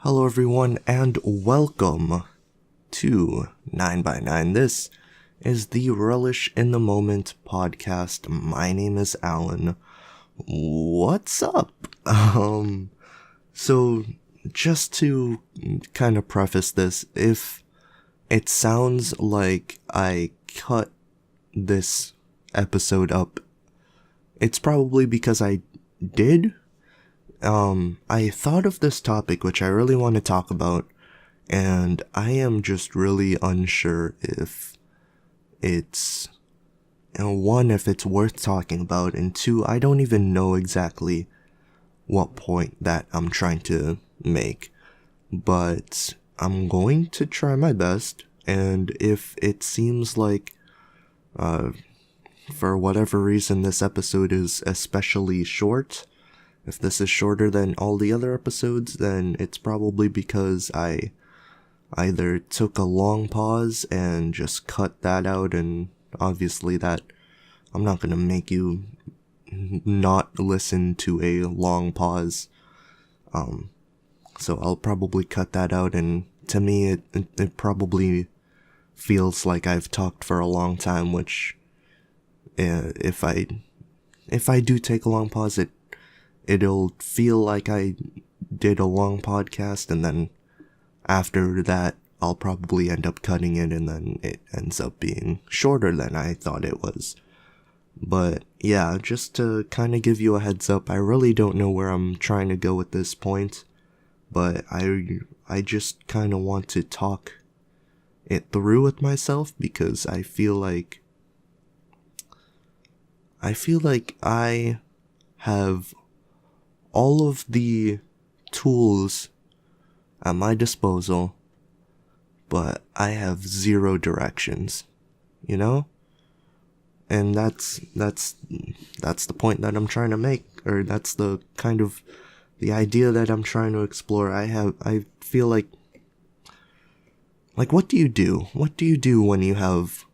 Hello everyone and welcome to 9x9. This is the Relish in the Moment podcast. My name is Alan. What's up? So just to kind of preface this, if it sounds like I cut this episode up, it's probably because I did. I thought of this topic which I really want to talk about, and I am just really unsure if it's, one, if it's worth talking about, and two, I don't even know exactly what point that I'm trying to make, but I'm going to try my best, and if it seems like, for whatever reason this episode is especially short, if this is shorter than all the other episodes, then it's probably because I either took a long pause and just cut that out, and obviously that I'm not gonna make you not listen to a long pause. So I'll probably cut that out, and to me it probably feels like I've talked for a long time, which if I do take a long pause, it'll feel like I did a long podcast, and then after that, I'll probably end up cutting it, and then it ends up being shorter than I thought it was. But yeah, just to kind of give you a heads up, I really don't know where I'm trying to go at this point, but I just kind of want to talk it through with myself, because I feel like I have all of the tools at my disposal, but I have zero directions, you know? And that's the point that I'm trying to make, or that's the kind of the idea that I'm trying to explore. I feel like what do you do? What do you do when you have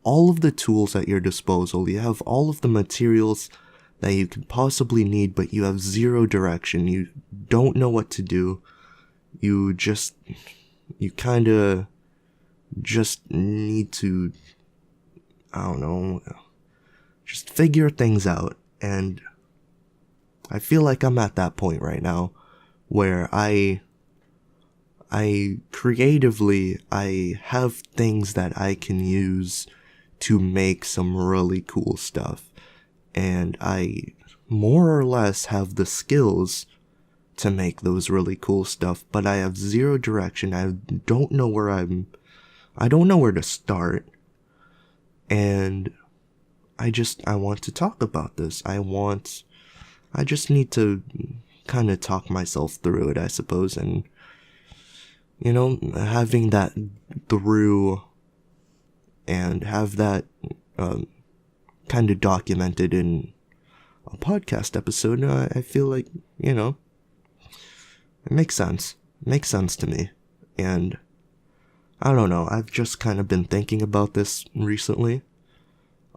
all of the tools at your disposal? You have all of the materials that you could possibly need, but you have zero direction. You don't know what to do. You kind of just need to, I don't know, just figure things out. And I feel like I'm at that point right now where I creatively, I have things that I can use to make some really cool stuff. And I more or less have the skills to make those really cool stuff, but I have zero direction. I don't know where to start. And I want to talk about this. I just need to kind of talk myself through it, I suppose. And, having that through and have that, kind of documented in a podcast episode, I feel like, it makes sense. It makes sense to me. And I don't know, I've just kind of been thinking about this recently.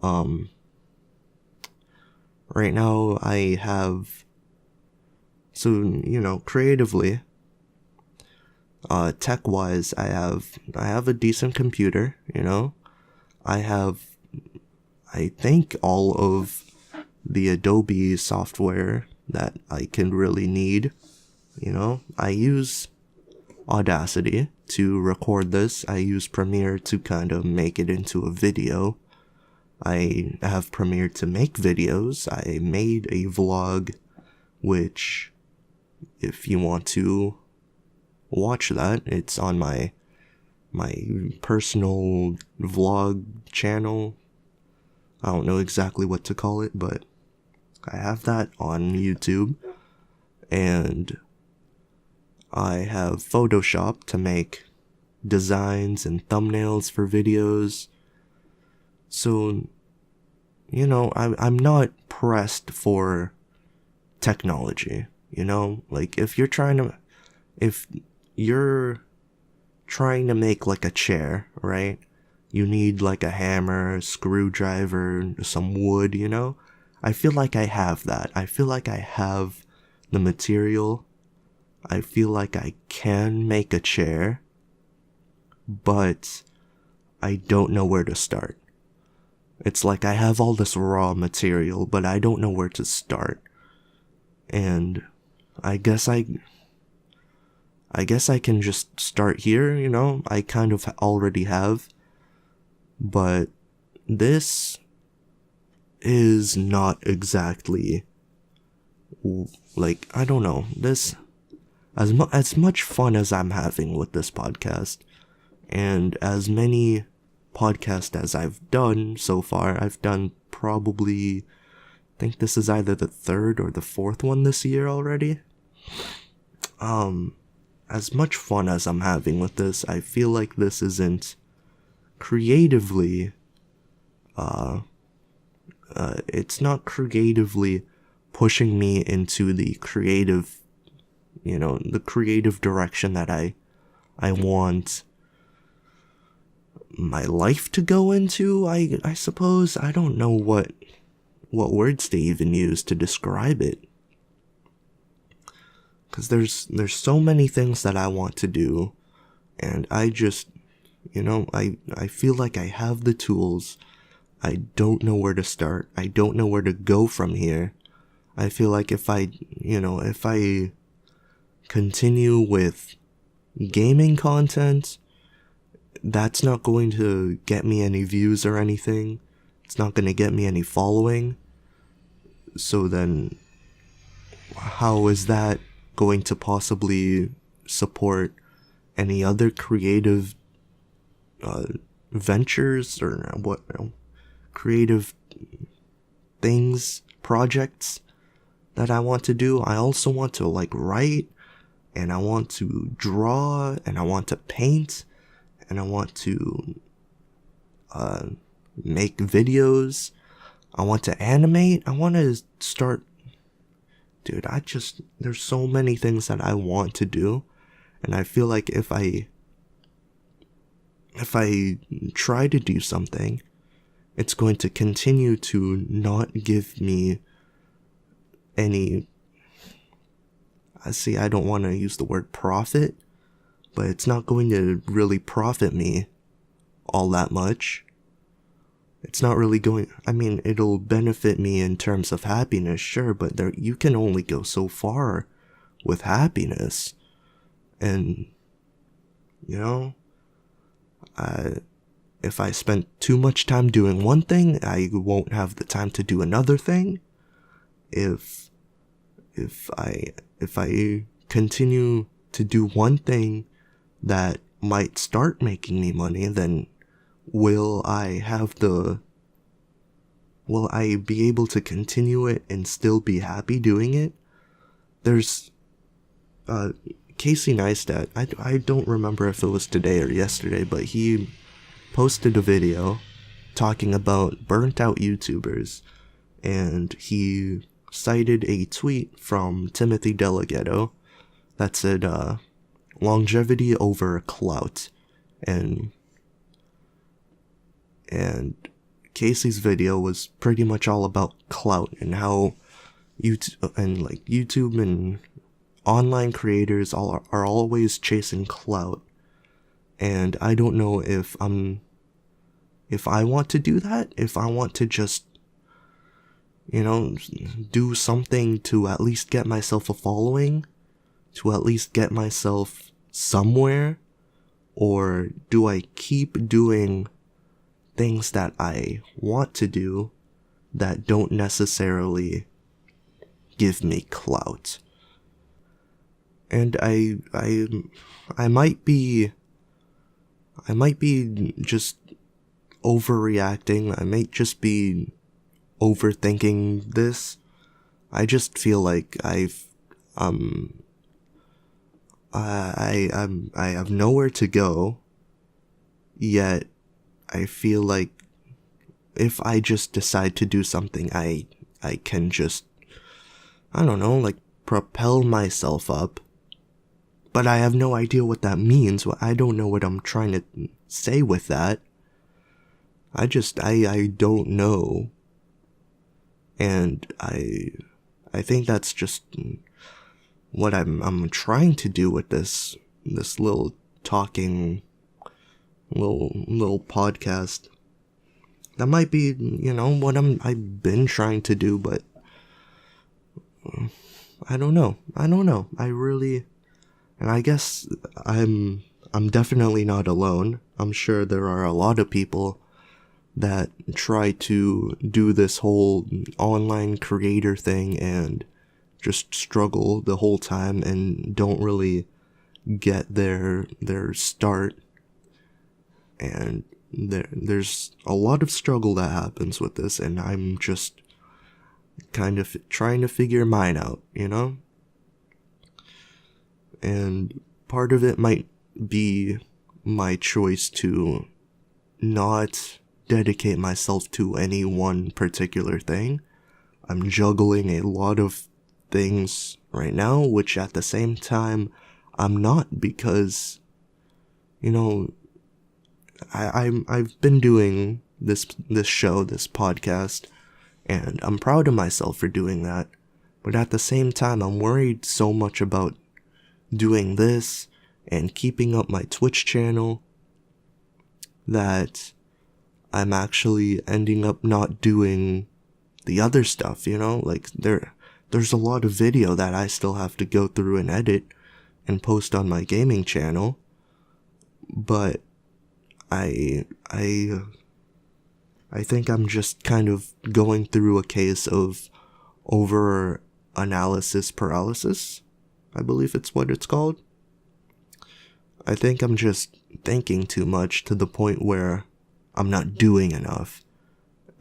Right now I have, creatively, tech-wise, I have a decent computer, I have, I think, all of the Adobe software that I can really need. I use Audacity to record this. I use Premiere to kind of make it into a video. I have Premiere to make videos. I made a vlog, which, if you want to watch that, it's on my personal vlog channel. I don't know exactly what to call it, but I have that on YouTube. And I have Photoshop to make designs and thumbnails for videos. So, I'm not pressed for technology, Like, if you're trying to make like a chair, right? You need like a hammer, a screwdriver, some wood, I feel like I have that. I feel like I have the material I feel like I can make a chair, but I don't know where to start. It's like I have all this raw material, but I don't know where to start. And I guess I can just start here, you know? I kind of already have. But this is not exactly, like, I don't know. This, as much fun as I'm having with this podcast, and as many podcasts as I've done so far, I've done probably, I think this is either the third or the fourth one this year already. As much fun as I'm having with this, I feel like this isn't creatively, it's not creatively pushing me into the creative, the creative direction that I want my life to go into, I suppose. I don't know what words to even use to describe it. Because there's so many things that I want to do, and I just, I feel like I have the tools. I don't know where to start. I don't know where to go from here. I feel like if I continue with gaming content, that's not going to get me any views or anything. It's not going to get me any following. So then, how is that going to possibly support any other creative ventures or creative things, projects that I want to do? I also want to write, and I want to draw, and I want to paint, and I want to make videos. I want to animate. I want to start. Dude, there's so many things that I want to do, and I feel like if I try to do something, it's going to continue to not give me any, I don't want to use the word profit, but it's not going to really profit me all that much. It's not really going, it'll benefit me in terms of happiness, sure, but you can only go so far with happiness. And, if I spend too much time doing one thing, I won't have the time to do another thing. If I continue to do one thing that might start making me money, then will I be able to continue it and still be happy doing it? There's, Casey Neistat, I don't remember if it was today or yesterday, but he posted a video talking about burnt out YouTubers, and he cited a tweet from Timothy Delgado that said, longevity over clout, and Casey's video was pretty much all about clout and how YouTube and online creators are always chasing clout. And I don't know if I want to do that, if I want to just, do something to at least get myself a following, to at least get myself somewhere, or do I keep doing things that I want to do that don't necessarily give me clout? And I might be just overreacting. I might just be overthinking this. I just feel like I have nowhere to go, yet I feel like if I just decide to do something, I can just, I don't know, propel myself up. But I have no idea what that means. I don't know what I'm trying to say with that. I don't know. And I think that's just what I'm trying to do with this little talking little podcast. That might be, what I've been trying to do, but I don't know. I really, and I guess I'm definitely not alone. I'm sure there are a lot of people that try to do this whole online creator thing and just struggle the whole time and don't really get their start. And there's a lot of struggle that happens with this, and I'm just kind of trying to figure mine out, And part of it might be my choice to not dedicate myself to any one particular thing. I'm juggling a lot of things right now, which at the same time I'm not, because I've been doing this show, this podcast, and I'm proud of myself for doing that. But at the same time, I'm worried so much about doing this and keeping up my Twitch channel that I'm actually ending up not doing the other stuff, like there's a lot of video that I still have to go through and edit and post on my gaming channel, but I think I'm just kind of going through a case of over analysis paralysis. I believe it's what it's called. I think I'm just thinking too much to the point where I'm not doing enough.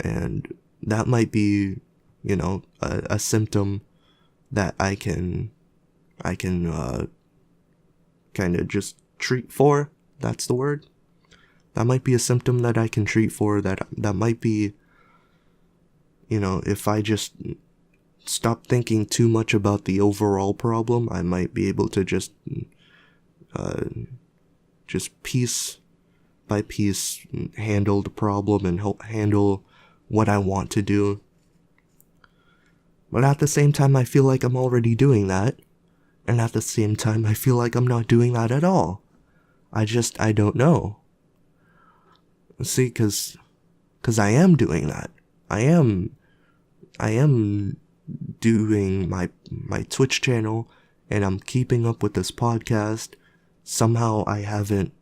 And that might be, a symptom that I can kind of just treat for. That's the word. That might be a symptom that I can treat for. That might be, if I just stop thinking too much about the overall problem, I might be able to just piece by piece handle the problem and handle what I want to do. But at the same time, I feel like I'm already doing that. And at the same time, I feel like I'm not doing that at all. I don't know. See, cause I am doing that. I am doing my Twitch channel, and I'm keeping up with this podcast. Somehow I haven't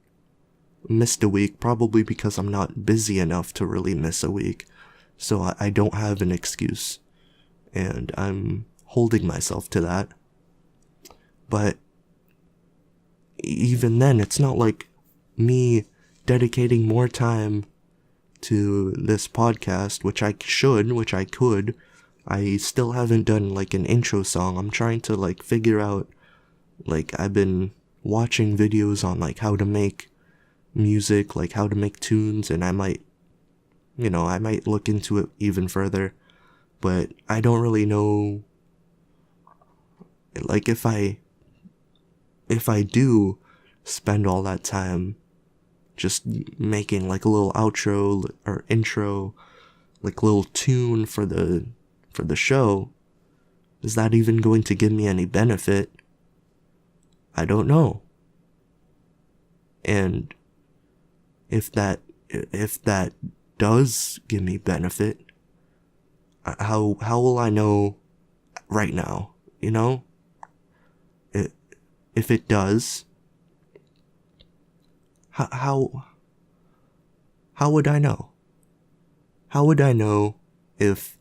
missed a week, probably because I'm not busy enough to really miss a week. So I don't have an excuse. And I'm holding myself to that. But even then, it's not like me dedicating more time to this podcast, which I could. I still haven't done like an intro song. I'm trying to like figure out, like I've been watching videos on like how to make music, like how to make tunes, and I might look into it even further, but I don't really know, like if I do spend all that time just making like a little outro or intro, like a little tune for the show, is that even going to give me any benefit? I don't know. And if that does give me benefit, how will I know right now? If it does, how would I know? How would I know if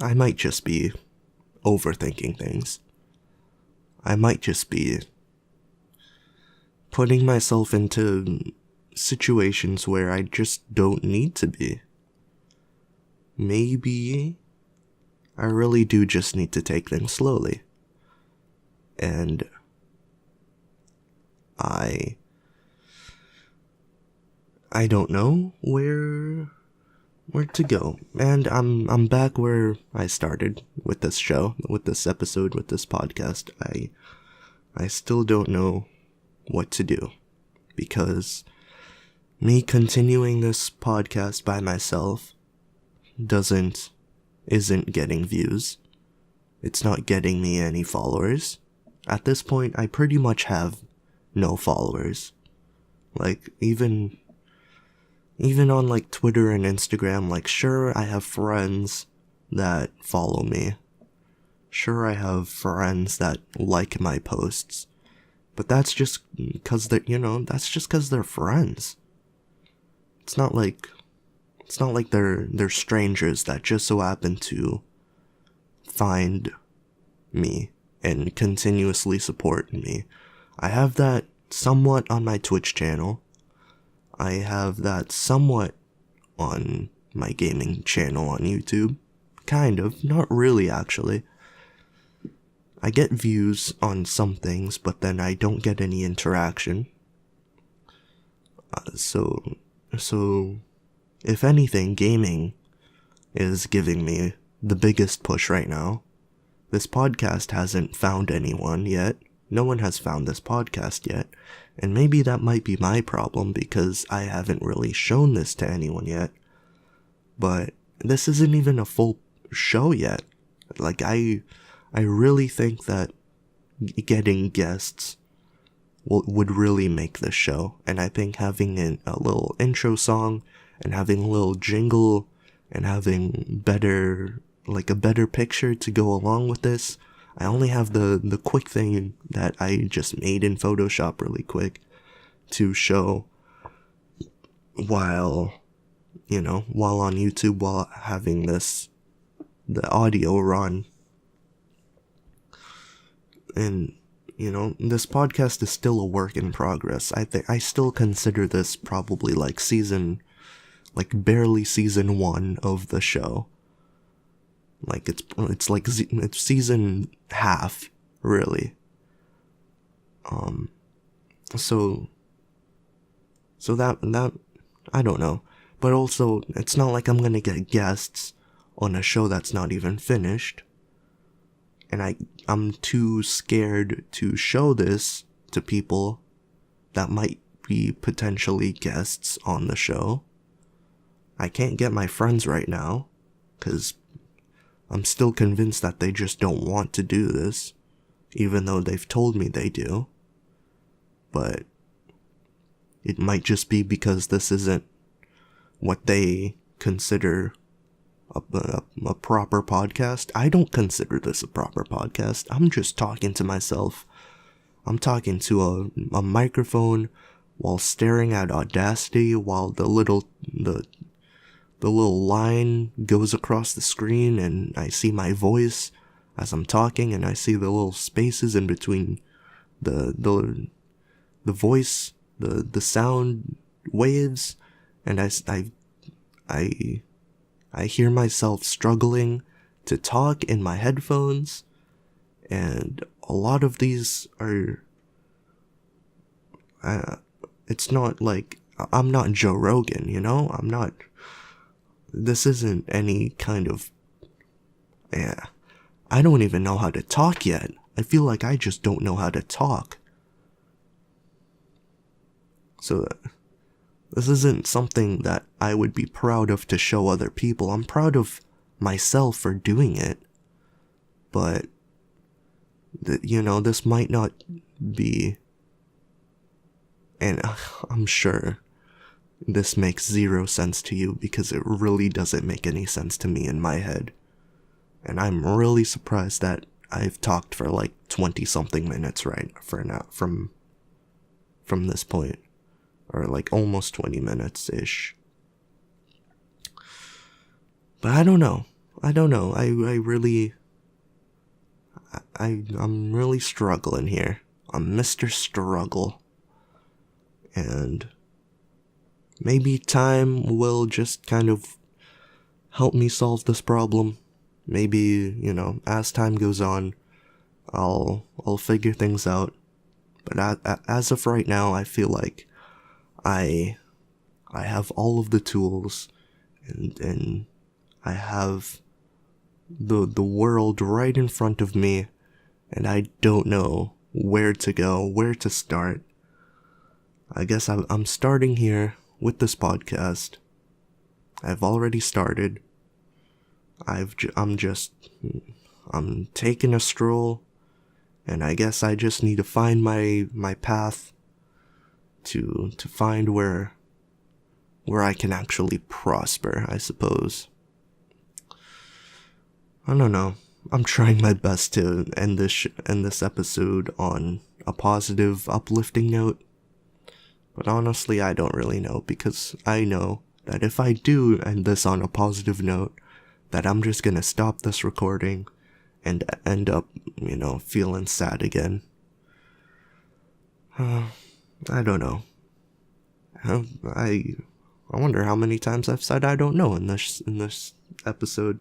I might just be overthinking things? I might just be putting myself into situations where I just don't need to be. Maybe I really do just need to take things slowly. And I don't know where to go. And I'm back where I started with this show, with this episode, with this podcast. I still don't know what to do, because me continuing this podcast by myself isn't getting views. It's not getting me any followers. At this point, I pretty much have no followers. Like, even on like Twitter and Instagram, like, sure, I have friends that follow me. Sure, I have friends that like my posts. But that's just because they're friends. It's not like they're strangers that just so happen to find me and continuously support me. I have that somewhat on my Twitch channel. I have that somewhat on my gaming channel on YouTube. Kind of, not really actually. I get views on some things, but then I don't get any interaction. So, if anything, gaming is giving me the biggest push right now. This podcast hasn't found anyone yet. No one has found this podcast yet. And maybe that might be my problem because I haven't really shown this to anyone yet. But this isn't even a full show yet. Like, I really think that getting guests would really make this show. And I think having a little intro song and having a little jingle and having a better picture to go along with this. I only have the quick thing that I just made in Photoshop really quick to show while on YouTube, while having the audio run. And, this podcast is still a work in progress. I still consider this probably barely season 1 of the show. Like, it's season half, really. So that, I don't know. But also, it's not like I'm gonna get guests on a show that's not even finished. And I'm too scared to show this to people that might be potentially guests on the show. I can't get my friends right now, because I'm still convinced that they just don't want to do this, even though they've told me they do. But it might just be because this isn't what they consider a proper podcast. I don't consider this a proper podcast. I'm just talking to myself. I'm talking to a microphone while staring at Audacity while the little line goes across the screen and I see my voice as I'm talking and I see the little spaces in between the voice, the sound waves, and I hear myself struggling to talk in my headphones, and a lot of these are, it's not like, I'm not Joe Rogan, I'm not, this isn't any kind of, I don't even know how to talk yet. I feel like I just don't know how to talk. So, this isn't something that I would be proud of to show other people. I'm proud of myself for doing it. But, this might not be, and I'm sure this makes zero sense to you because it really doesn't make any sense to me in my head. And I'm really surprised that I've talked for like 20 something minutes right for now from this point. Or like almost 20 minutes-ish. But I don't know. I'm really struggling here. I'm Mr. Struggle. And maybe time will just kind of help me solve this problem. Maybe, as time goes on, I'll figure things out. But as of right now, I feel like I have all of the tools and I have the world right in front of me, and I don't know where to go, where to start. I guess I'm starting here with this podcast. I've already started. I'm I'm taking a stroll, and I guess I just need to find my path to find where I can actually prosper, I suppose. I don't know. I'm trying my best to end this episode on a positive, uplifting note. But honestly, I don't really know, because I know that if I do end this on a positive note, that I'm just gonna stop this recording and end up, feeling sad again. I don't know. I wonder how many times I've said I don't know in this episode.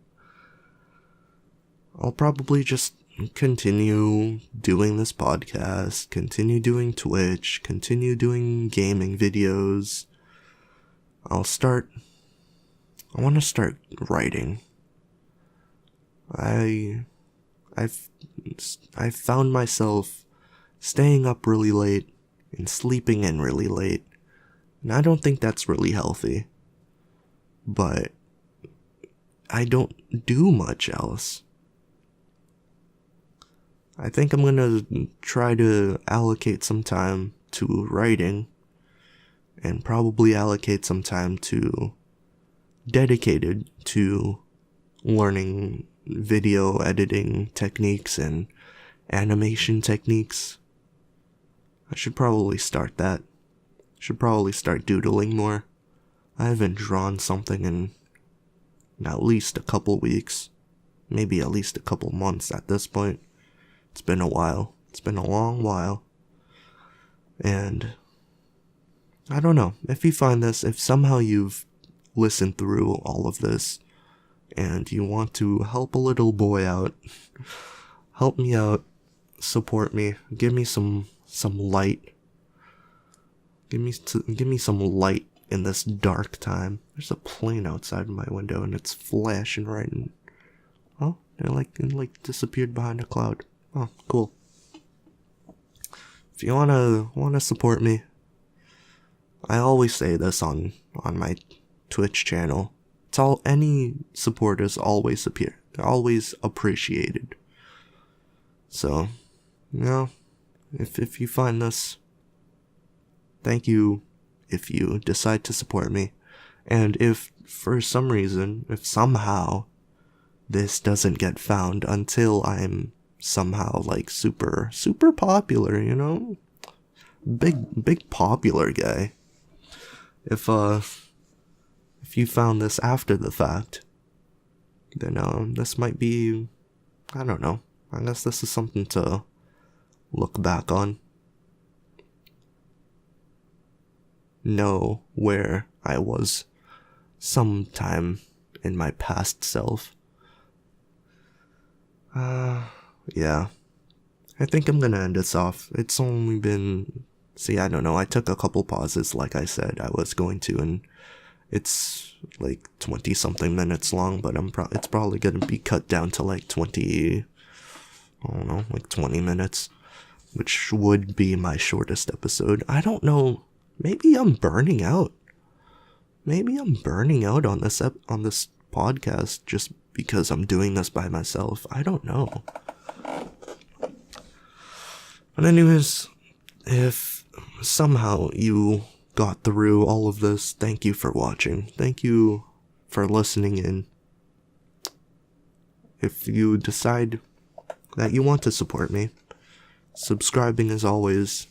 I'll probably just continue doing this podcast, continue doing Twitch, continue doing gaming videos. I want to start writing. I've found myself staying up really late and sleeping in really late, and I don't think that's really healthy. But I don't do much else. I think I'm gonna try to allocate some time to writing, and probably allocate some time dedicated to learning video editing techniques and animation techniques. I should probably start that. Should probably start doodling more. I haven't drawn something in at least a couple weeks, maybe at least a couple months at this point. It's been a while. It's been a long while. And I don't know. If you find this, if somehow you've listened through all of this and you want to help a little boy out, help me out, support me, give me some light. Give me some light in this dark time. There's a plane outside my window and it's flashing right in. Oh, it like disappeared behind a cloud. Oh, cool. If you wanna support me, I always say this on my Twitch channel. Any support is always appreciated. So, if you find this, thank you if you decide to support me. And if for some reason, if somehow this doesn't get found until I'm somehow super popular, big popular guy. If you found this after the fact, then this might be, I don't know, I guess this is something to look back on. Know where I was sometime in my past self. Yeah. I think I'm gonna end this off. It's only been... I don't know, I took a couple pauses like I said I was going to, and it's 20-something minutes long, but it's probably gonna be cut down to 20 minutes, which would be my shortest episode. I don't know, maybe I'm burning out. Maybe I'm burning out on this podcast just because I'm doing this by myself. I don't know. But anyways, if somehow you got through all of this, thank you for watching. Thank you for listening in. If you decide that you want to support me, subscribing is always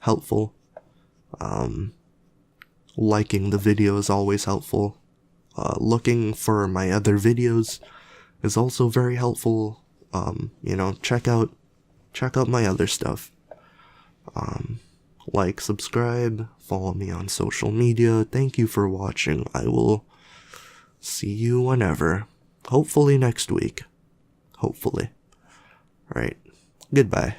helpful. Liking the video is always helpful. Looking for my other videos is also very helpful. Check out my other stuff. Subscribe, follow me on social media. Thank you for watching. I will see you whenever. Hopefully next week. Hopefully. Alright. Goodbye.